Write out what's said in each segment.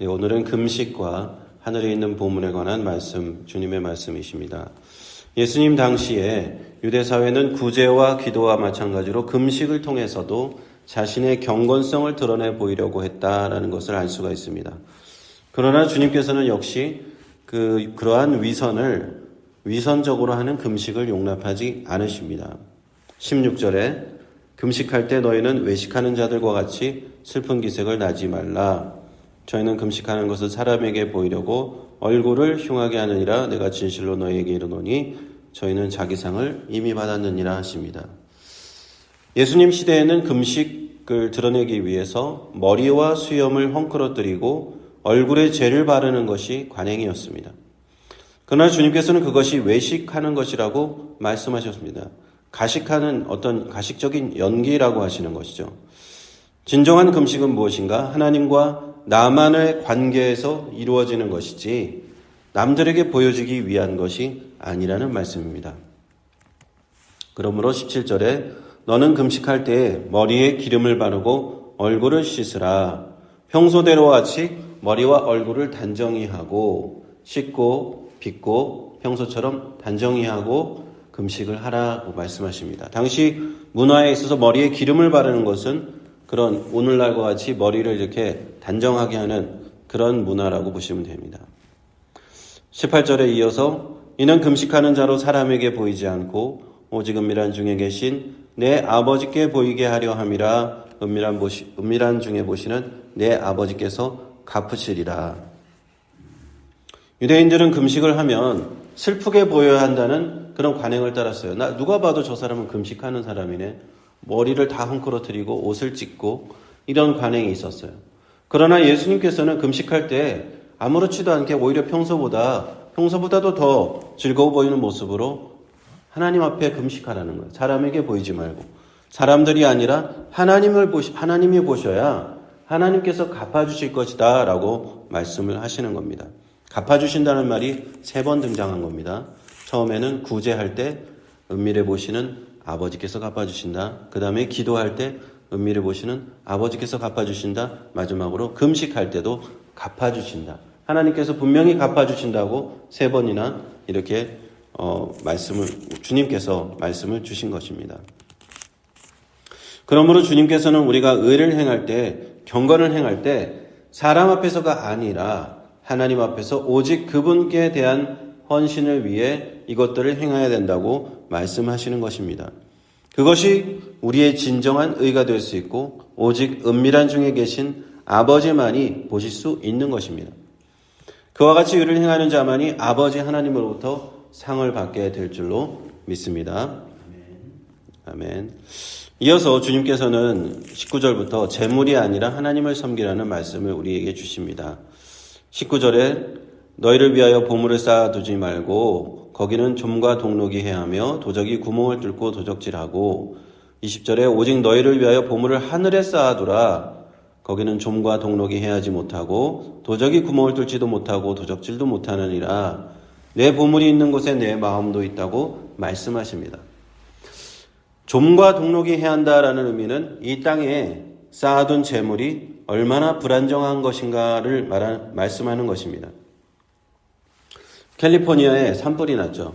오늘은 금식과 하늘에 있는 보물에 관한 말씀, 주님의 말씀이십니다. 예수님 당시에 유대사회는 구제와 기도와 마찬가지로 금식을 통해서도 자신의 경건성을 드러내 보이려고 했다라는 것을 알 수가 있습니다. 그러나 주님께서는 역시 그러한 위선적으로 하는 금식을 용납하지 않으십니다. 16절에 금식할 때 너희는 외식하는 자들과 같이 슬픈 기색을 나지 말라. 저희는 금식하는 것을 사람에게 보이려고 얼굴을 흉하게 하느니라. 내가 진실로 너희에게 이르노니 저희는 자기 상을 이미 받았느니라 하십니다. 예수님 시대에는 금식을 드러내기 위해서 머리와 수염을 헝클어뜨리고 얼굴에 죄를 바르는 것이 관행이었습니다. 그러나 주님께서는 그것이 외식하는 것이라고 말씀하셨습니다. 가식하는 어떤 가식적인 연기라고 하시는 것이죠. 진정한 금식은 무엇인가? 하나님과 나만의 관계에서 이루어지는 것이지 남들에게 보여주기 위한 것이 아니라는 말씀입니다. 그러므로 17절에 너는 금식할 때에 머리에 기름을 바르고 얼굴을 씻으라. 평소대로와 같이 머리와 얼굴을 단정히 하고 씻고 빗고 평소처럼 단정히 하고 금식을 하라고 말씀하십니다. 당시 문화에 있어서 머리에 기름을 바르는 것은 그런 오늘날과 같이 머리를 이렇게 단정하게 하는 그런 문화라고 보시면 됩니다. 18절에 이어서 이는 금식하는 자로 사람에게 보이지 않고 오직 은밀한 중에 계신 내 아버지께 보이게 하려 함이라. 은밀한 중에 보시는 내 아버지께서 갚으시리라. 유대인들은 금식을 하면 슬프게 보여야 한다는 그런 관행을 따랐어요. 누가 봐도 저 사람은 금식하는 사람이네. 머리를 다 헝클어뜨리고 옷을 찢고 이런 관행이 있었어요. 그러나 예수님께서는 금식할 때 아무렇지도 않게 오히려 평소보다도 더 즐거워 보이는 모습으로 하나님 앞에 금식하라는 거예요. 사람에게 보이지 말고. 사람들이 아니라 하나님이 보셔야 하나님께서 갚아주실 것이다 라고 말씀을 하시는 겁니다. 갚아주신다는 말이 3번 등장한 겁니다. 처음에는 구제할 때 은밀해 보시는 아버지께서 갚아주신다. 그 다음에 기도할 때 은밀해 보시는 아버지께서 갚아주신다. 마지막으로 금식할 때도 갚아주신다. 하나님께서 분명히 갚아주신다고 3번이나 이렇게 주님께서 말씀을 주신 것입니다. 그러므로 주님께서는 우리가 의를 행할 때, 경건을 행할 때 사람 앞에서가 아니라 하나님 앞에서 오직 그분께 대한 헌신을 위해 이것들을 행해야 된다고 말씀하시는 것입니다. 그것이 우리의 진정한 의가 될 수 있고 오직 은밀한 중에 계신 아버지만이 보실 수 있는 것입니다. 그와 같이 의를 행하는 자만이 아버지 하나님으로부터 상을 받게 될 줄로 믿습니다. 아멘. 이어서 주님께서는 19절부터 재물이 아니라 하나님을 섬기라는 말씀을 우리에게 주십니다. 19절에 너희를 위하여 보물을 쌓아두지 말고 거기는 좀과 동록이 해하며 도적이 구멍을 뚫고 도적질하고 20절에 오직 너희를 위하여 보물을 하늘에 쌓아두라. 거기는 좀과 동록이 해하지 못하고 도적이 구멍을 뚫지도 못하고 도적질도 못하느니라. 내 보물이 있는 곳에 내 마음도 있다고 말씀하십니다. 좀과 동록이 해한다라는 의미는 이 땅에 쌓아둔 재물이 얼마나 불안정한 것인가를 말씀하는 것입니다. 캘리포니아에 산불이 났죠.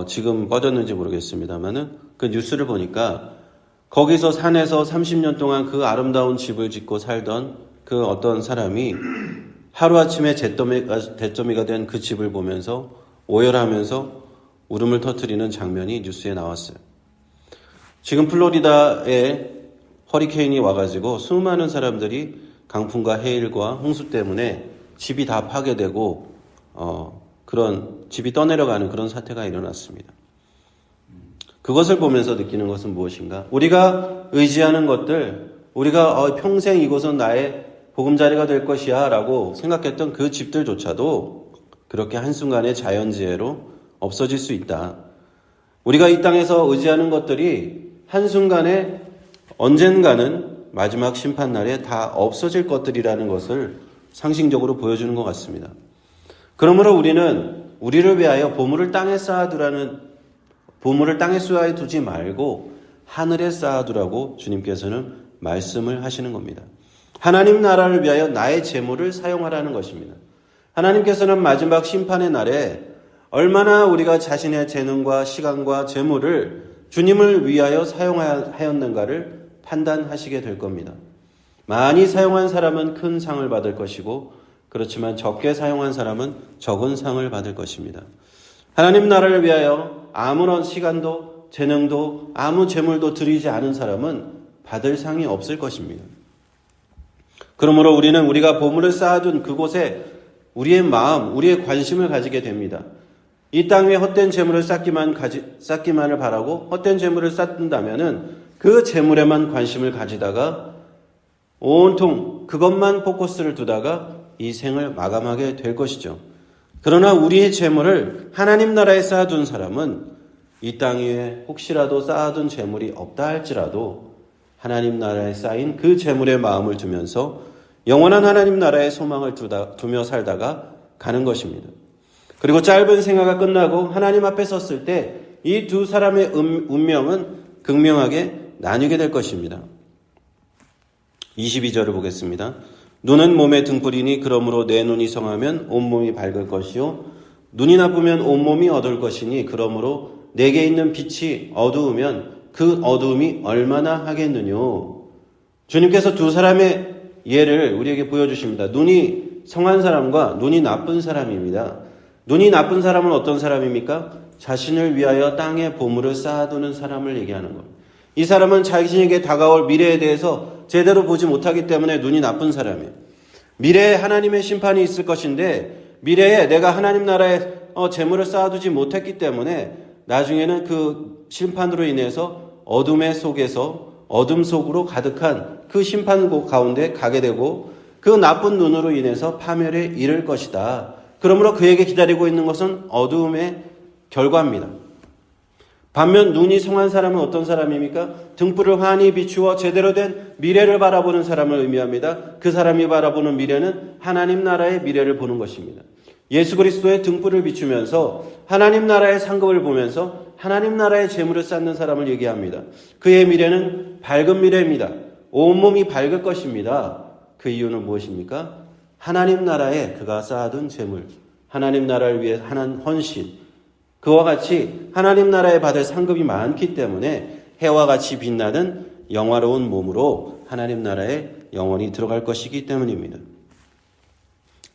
지금 꺼졌는지 모르겠습니다만은 그 뉴스를 보니까 거기서 산에서 30년 동안 그 아름다운 집을 짓고 살던 그 어떤 사람이 하루아침에 잿더미가 된 그 집을 보면서 오열하면서 울음을 터뜨리는 장면이 뉴스에 나왔어요. 지금 플로리다에 허리케인이 와가지고 수많은 사람들이 강풍과 해일과 홍수 때문에 집이 다 파괴되고 그런 집이 떠내려가는 그런 사태가 일어났습니다. 그것을 보면서 느끼는 것은 무엇인가? 우리가 의지하는 것들, 우리가 평생 이곳은 나의 보금자리가 될 것이야 라고 생각했던 그 집들조차도 그렇게 한순간에 자연재해로 없어질 수 있다. 우리가 이 땅에서 의지하는 것들이 한순간에 언젠가는 마지막 심판날에 다 없어질 것들이라는 것을 상징적으로 보여주는 것 같습니다. 그러므로 우리는 우리를 위하여 보물을 땅에 쌓아두지 말고 하늘에 쌓아두라고 주님께서는 말씀을 하시는 겁니다. 하나님 나라를 위하여 나의 재물을 사용하라는 것입니다. 하나님께서는 마지막 심판의 날에 얼마나 우리가 자신의 재능과 시간과 재물을 주님을 위하여 사용하였는가를 판단하시게 될 겁니다. 많이 사용한 사람은 큰 상을 받을 것이고 그렇지만 적게 사용한 사람은 적은 상을 받을 것입니다. 하나님 나라를 위하여 아무런 시간도 재능도 아무 재물도 들이지 않은 사람은 받을 상이 없을 것입니다. 그러므로 우리는 우리가 보물을 쌓아둔 그곳에 우리의 마음, 우리의 관심을 가지게 됩니다. 이 땅 위에 헛된 재물을 쌓기만을 바라고 헛된 재물을 쌓는다면은 그 재물에만 관심을 가지다가 온통 그것만 포커스를 두다가 이 생을 마감하게 될 것이죠. 그러나 우리의 재물을 하나님 나라에 쌓아둔 사람은 이 땅 위에 혹시라도 쌓아둔 재물이 없다 할지라도 하나님 나라에 쌓인 그 재물의 마음을 두면서 영원한 하나님 나라의 소망을 두며 살다가 가는 것입니다. 그리고 짧은 생애가 끝나고 하나님 앞에 섰을 때 이 두 사람의 운명은 극명하게 나뉘게 될 것입니다. 22절을 보겠습니다. 눈은 몸의 등불이니 그러므로 내 눈이 성하면 온몸이 밝을 것이요 눈이 나쁘면 온몸이 어두울 것이니 그러므로 내게 있는 빛이 어두우면 그 어두움이 얼마나 하겠느뇨. 주님께서 두 사람의 예를 우리에게 보여주십니다. 눈이 성한 사람과 눈이 나쁜 사람입니다. 눈이 나쁜 사람은 어떤 사람입니까? 자신을 위하여 땅에 보물을 쌓아두는 사람을 얘기하는 겁니다. 이 사람은 자신에게 다가올 미래에 대해서 제대로 보지 못하기 때문에 눈이 나쁜 사람이에요. 미래에 하나님의 심판이 있을 것인데 미래에 내가 하나님 나라에 재물을 쌓아두지 못했기 때문에 나중에는 그 심판으로 인해서 어둠 속으로 가득한 그 심판 가운데 가게 되고 그 나쁜 눈으로 인해서 파멸에 이를 것이다. 그러므로 그에게 기다리고 있는 것은 어두움의 결과입니다. 반면 눈이 성한 사람은 어떤 사람입니까? 등불을 환히 비추어 제대로 된 미래를 바라보는 사람을 의미합니다. 그 사람이 바라보는 미래는 하나님 나라의 미래를 보는 것입니다. 예수 그리스도의 등불을 비추면서 하나님 나라의 상급을 보면서 하나님 나라의 재물을 쌓는 사람을 얘기합니다. 그의 미래는 밝은 미래입니다. 온몸이 밝을 것입니다. 그 이유는 무엇입니까? 하나님 나라에 그가 쌓아둔 재물, 하나님 나라를 위해 하는 헌신, 그와 같이 하나님 나라에 받을 상급이 많기 때문에 해와 같이 빛나는 영화로운 몸으로 하나님 나라에 영원히 들어갈 것이기 때문입니다.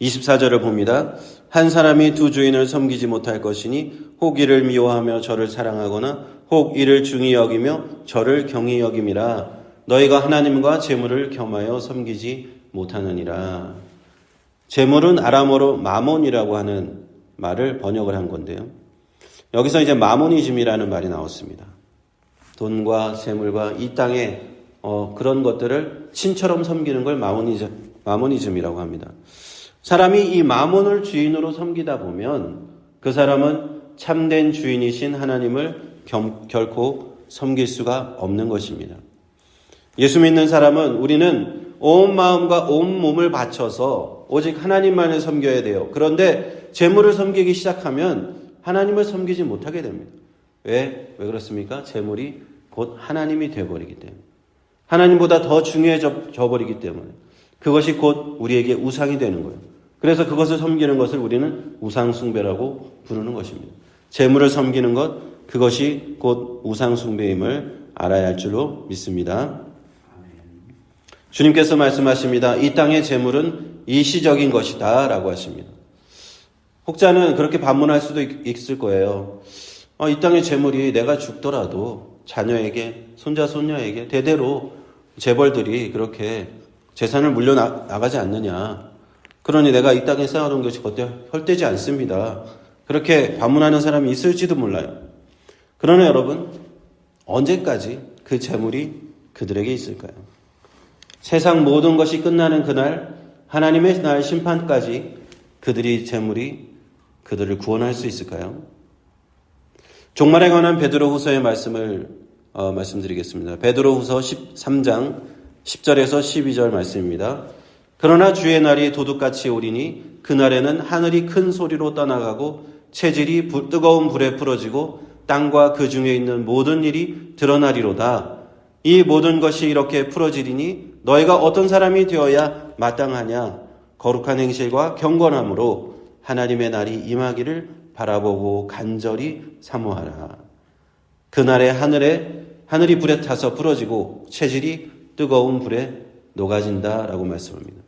24절을 봅니다. 한 사람이 두 주인을 섬기지 못할 것이니 혹 이를 미워하며 저를 사랑하거나 혹 이를 중히 여기며 저를 경히 여김이라. 너희가 하나님과 재물을 겸하여 섬기지 못하느니라. 재물은 아람어로 마몬이라고 하는 말을 번역을 한 건데요. 여기서 이제 마모니즘이라는 말이 나왔습니다. 돈과 재물과 이 땅의 그런 것들을 신처럼 섬기는 걸 마모니즘이라고 합니다. 사람이 이 마몬을 주인으로 섬기다 보면 그 사람은 참된 주인이신 하나님을 결코 섬길 수가 없는 것입니다. 예수 믿는 사람은 우리는 온 마음과 온 몸을 바쳐서 오직 하나님만을 섬겨야 돼요. 그런데 재물을 섬기기 시작하면 하나님을 섬기지 못하게 됩니다. 왜 그렇습니까? 재물이 곧 하나님이 되어버리기 때문에. 하나님보다 더 중요해져 버리기 때문에. 그것이 곧 우리에게 우상이 되는 거예요. 그래서 그것을 섬기는 것을 우리는 우상숭배라고 부르는 것입니다. 재물을 섬기는 것, 그것이 곧 우상숭배임을 알아야 할 줄로 믿습니다. 주님께서 말씀하십니다. 이 땅의 재물은 일시적인 것이다 라고 하십니다. 혹자는 그렇게 반문할 수도 있을 거예요. 이 땅의 재물이 내가 죽더라도 자녀에게, 손자, 손녀에게 대대로 재벌들이 그렇게 재산을 물려나가지 않느냐. 그러니 내가 이 땅에 쌓아놓은 것이 헛되지 않습니다. 그렇게 반문하는 사람이 있을지도 몰라요. 그러나 여러분, 언제까지 그 재물이 그들에게 있을까요? 세상 모든 것이 끝나는 그날, 하나님의 날 심판까지 그들이 재물이 그들을 구원할 수 있을까요? 종말에 관한 베드로후서의 말씀을 말씀드리겠습니다. 베드로후서 13장 10절에서 12절 말씀입니다. 그러나 주의 날이 도둑같이 오리니 그날에는 하늘이 큰 소리로 떠나가고 체질이 뜨거운 불에 풀어지고 땅과 그 중에 있는 모든 일이 드러나리로다. 이 모든 것이 이렇게 풀어지리니 너희가 어떤 사람이 되어야 마땅하냐? 거룩한 행실과 경건함으로 하나님의 날이 임하기를 바라보고 간절히 사모하라. 그날에 하늘이 불에 타서 부러지고 체질이 뜨거운 불에 녹아진다라고 말씀합니다.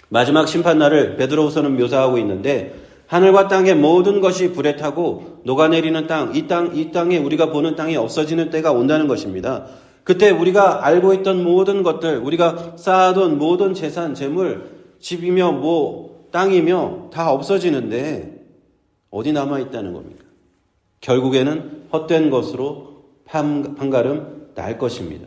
마지막 심판날을 베드로후서는 묘사하고 있는데 하늘과 땅의 모든 것이 불에 타고 녹아내리는 땅, 이 땅에 우리가 보는 땅이 없어지는 때가 온다는 것입니다. 그때 우리가 알고 있던 모든 것들, 우리가 쌓아둔 모든 재산, 재물, 집이며 땅이며 다 없어지는데 어디 남아있다는 겁니까? 결국에는 헛된 것으로 판가름 날 것입니다.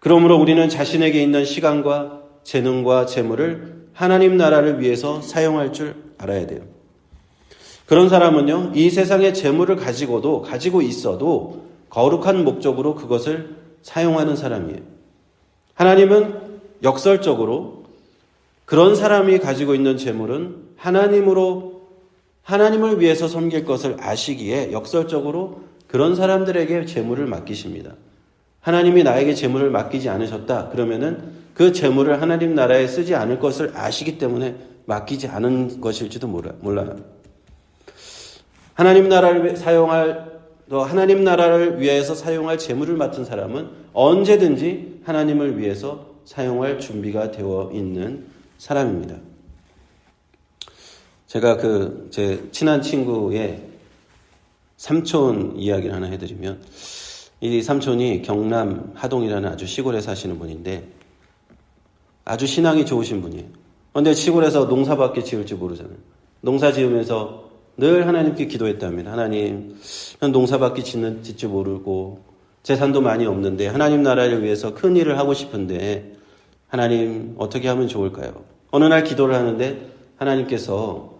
그러므로 우리는 자신에게 있는 시간과 재능과 재물을 하나님 나라를 위해서 사용할 줄 알아야 돼요. 그런 사람은요, 이 세상의 재물을 가지고 있어도 거룩한 목적으로 그것을 사용하는 사람이에요. 하나님은 역설적으로 그런 사람이 가지고 있는 재물은 하나님을 위해서 섬길 것을 아시기에 역설적으로 그런 사람들에게 재물을 맡기십니다. 하나님이 나에게 재물을 맡기지 않으셨다. 그러면은 그 재물을 하나님 나라에 쓰지 않을 것을 아시기 때문에 맡기지 않은 것일지도 몰라요. 하나님 나라를 위해서 사용할 재물을 맡은 사람은 언제든지 하나님을 위해서 사용할 준비가 되어 있는 사람입니다. 제가 제 친한 친구의 삼촌 이야기를 하나 해드리면, 이 삼촌이 경남 하동이라는 아주 시골에 사시는 분인데 아주 신앙이 좋으신 분이에요. 그런데 시골에서 농사밖에 지을지 모르잖아요. 농사 지으면서 늘 하나님께 기도했답니다. 하나님, 난 농사밖에 짓지 모르고 재산도 많이 없는데 하나님 나라를 위해서 큰 일을 하고 싶은데 하나님 어떻게 하면 좋을까요? 어느 날 기도를 하는데 하나님께서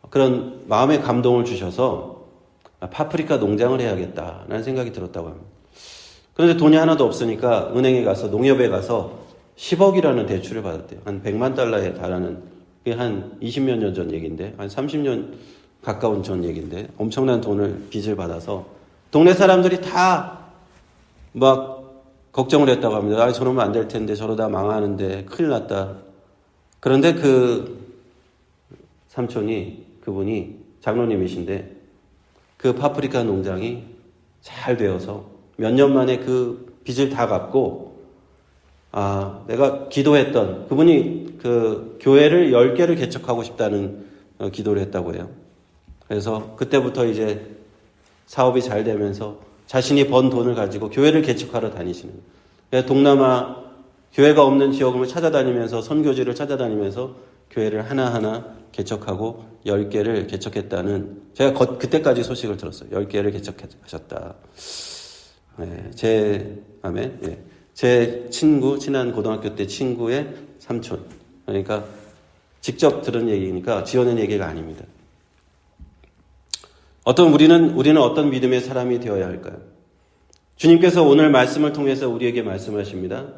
그런 마음의 감동을 주셔서 파프리카 농장을 해야겠다라는 생각이 들었다고 합니다. 그런데 돈이 하나도 없으니까 은행에 가서, 농협에 가서 10억이라는 대출을 받았대요. 한 100만 달러에 달하는, 그게 한 20몇 년 전 얘기인데, 한 30년 가까운 전 얘기인데, 엄청난 빚을 받아서 동네 사람들이 다 막 걱정을 했다고 합니다. 저러면 안 될 텐데, 저러다 망하는데, 큰일 났다. 그런데 그분이 장로님이신데, 그 파프리카 농장이 잘 되어서 몇 년 만에 그 빚을 다 갚고, 내가 기도했던, 그분이 그 교회를 10개를 개척하고 싶다는 기도를 했다고 해요. 그래서 그때부터 이제 사업이 잘 되면서 자신이 번 돈을 가지고 교회를 개척하러 다니시는 거예요. 동남아 교회가 없는 지역을 찾아다니면서, 선교지를 찾아다니면서 교회를 하나하나 개척하고 10개를 개척했다는, 제가 그때까지 소식을 들었어요. 10개를 개척하셨다. 네, 제 친한 고등학교 때 친구의 삼촌. 그러니까 직접 들은 얘기니까 지어낸 얘기가 아닙니다. 우리는 어떤 믿음의 사람이 되어야 할까요? 주님께서 오늘 말씀을 통해서 우리에게 말씀하십니다.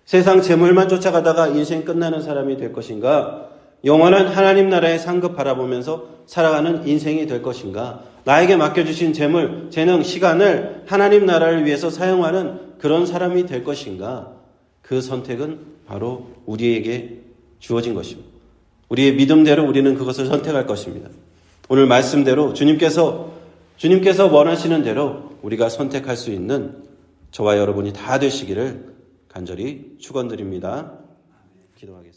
세상 재물만 쫓아가다가 인생 끝나는 사람이 될 것인가? 영원한 하나님 나라의 상급 바라보면서 살아가는 인생이 될 것인가? 나에게 맡겨주신 재물, 재능, 시간을 하나님 나라를 위해서 사용하는 그런 사람이 될 것인가? 그 선택은 바로 우리에게 주어진 것입니다. 우리의 믿음대로 우리는 그것을 선택할 것입니다. 오늘 말씀대로 주님께서 원하시는 대로 우리가 선택할 수 있는 저와 여러분이 다 되시기를 간절히 축원드립니다. 기도하겠습니다.